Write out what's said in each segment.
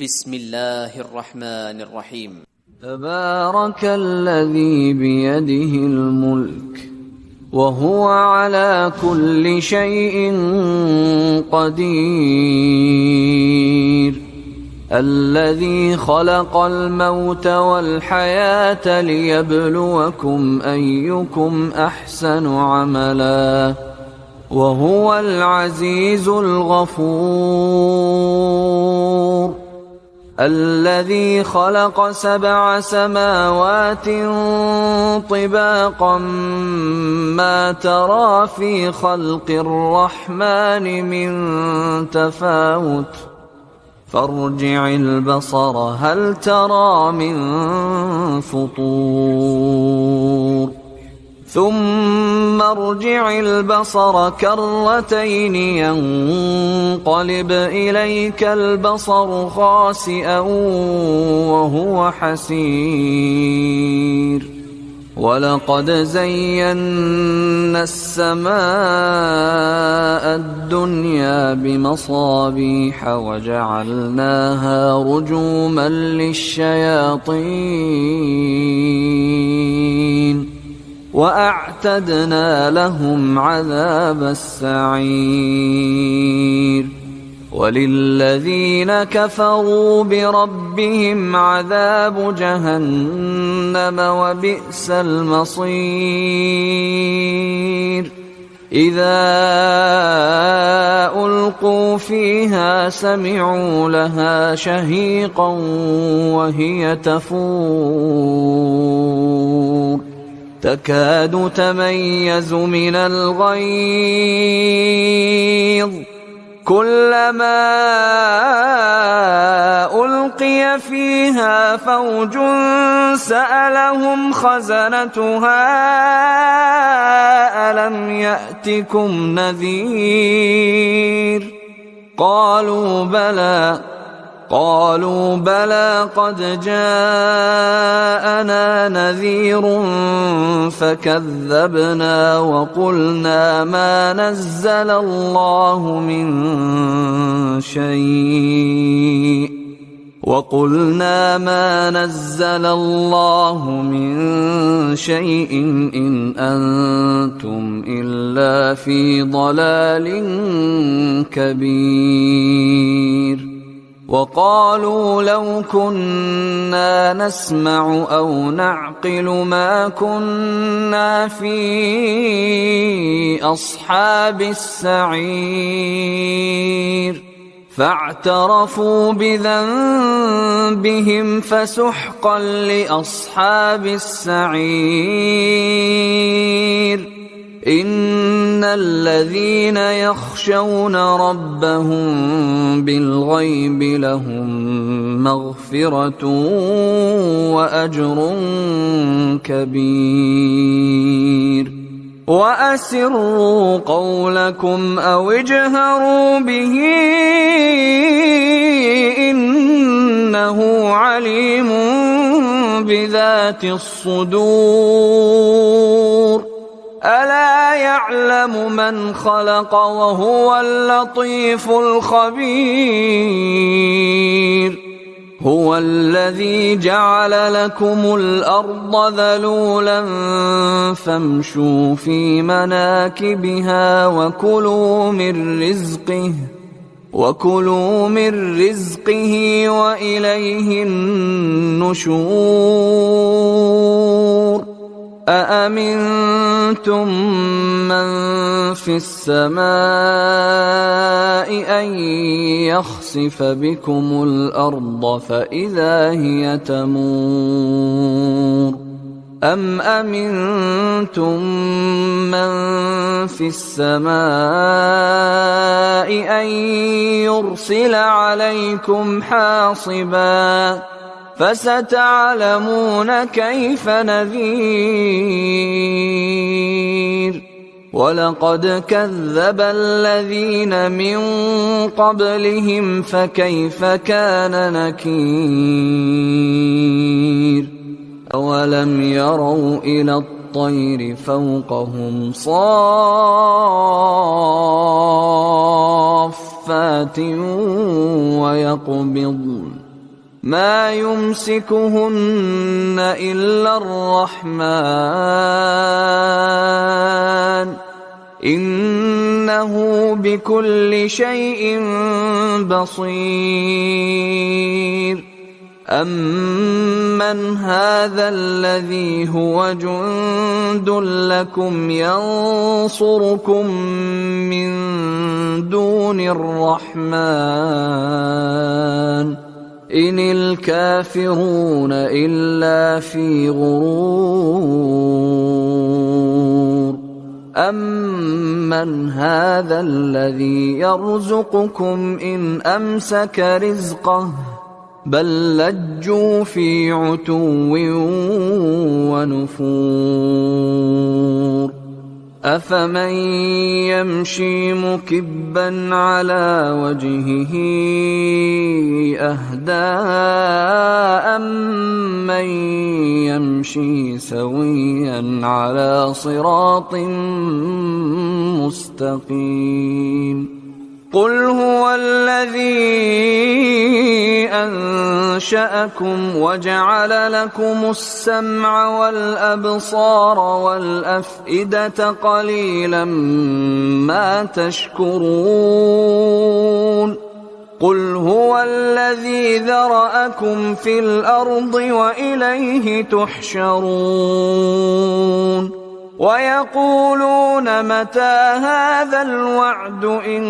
بسم الله الرحمن الرحيم. تبارك الذي بيده الملك وهو على كل شيء قدير، الذي خلق الموت والحياة ليبلوكم أيكم أحسن عملا وهو العزيز الغفور، الذي خلق 7 سماوات طباقا ما ترى في خلق الرحمن من تفاوت فارجع البصر هل ترى من فطور ثم ارجع البصر كرتين ينقلب إليك البصر خاسئا وهو حسير، ولقد زينا السماء الدنيا بمصابيح وجعلناها رجوما للشياطين وأعتدنا لهم عذاب السعير، وللذين كفروا بربهم عذاب جهنم وبئس المصير. إذا ألقوا فيها سمعوا لها شهيقا وهي تفور تكاد تميز من الغيظ، كلما ألقي فيها فوج سألهم خزنتها ألم يأتكم نذير قالوا بلى قد جاءنا نذير فكذبنا وقلنا ما نزل الله من شيء إن أنتم إلا في ضلال كبير. وقالوا لو كنا نسمع أو نعقل ما كنا في أصحاب السعير، فاعترفوا بذنبهم فسحقا لأصحاب السعير. إن الذين يخشون ربهم بالغيب لهم مغفرة وأجر كبير. وأسروا قولكم أو اجهروا به إنه عليم بذات الصدور. ألا يعلم من خلق وهو اللطيف الخبير. هو الذي جعل لكم الأرض ذلولا فامشوا في مناكبها وكلوا من رزقه وإليه النشور. أأمنتم من في السماء أن يخسف بكم الأرض فإذا هي تمور أم أمنتم من في السماء أن يرسل عليكم حاصبا فستعلمون كيف نذير. ولقد كذب الذين من قبلهم فكيف كان نكير. أولم يروا إلى الطير فوقهم صافات صافات ويقبضن ما يمسكهن إلا الرحمن إنه بكل شيء بصير أمن هذا الذي هو جند لكم ينصركم من دون الرحمن إن الكافرون إلا في غرور أمن هذا الذي يرزقكم إن أمسك رزقه بل لجوا في عتو ونفور أفمن يمشي مكبا على وجهه أهدى أمن يمشي سويا على صراط مستقيم قل هو الذي أنشأكم وجعل لكم السمع والأبصار والأفئدة قليلا ما تشكرون قل هو الذي ذرأكم في الأرض وإليه تحشرون ويقولون متى هذا الوعد إن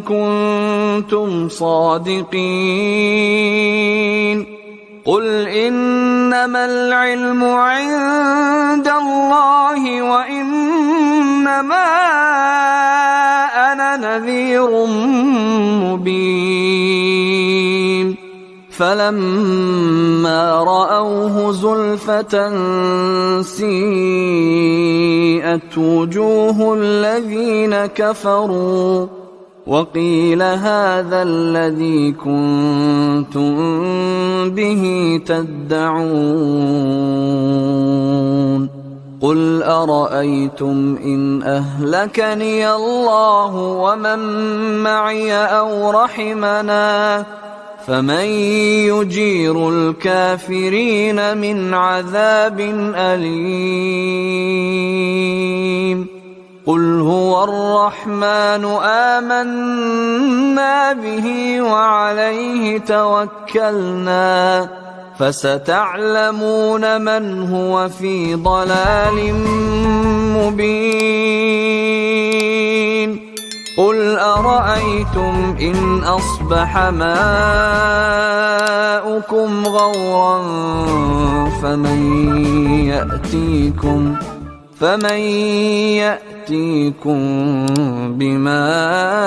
كنتم صادقين قل إنما العلم عند الله وإنما أنا نذير مبين فلما رأوه زلفة سيئت وجوه الذين كفروا وقيل هذا الذي كنتم به تدعون قل أرأيتم إن أهلكني الله ومن معي أو رحمنا فمن يجير الكافرين من عذاب أليم قل هو الرحمن آمنا به وعليه توكلنا فستعلمون من هو في ضلال مبين قل أرأيتم إن أصبح ماؤكم غورا فمن يأتيكم بماء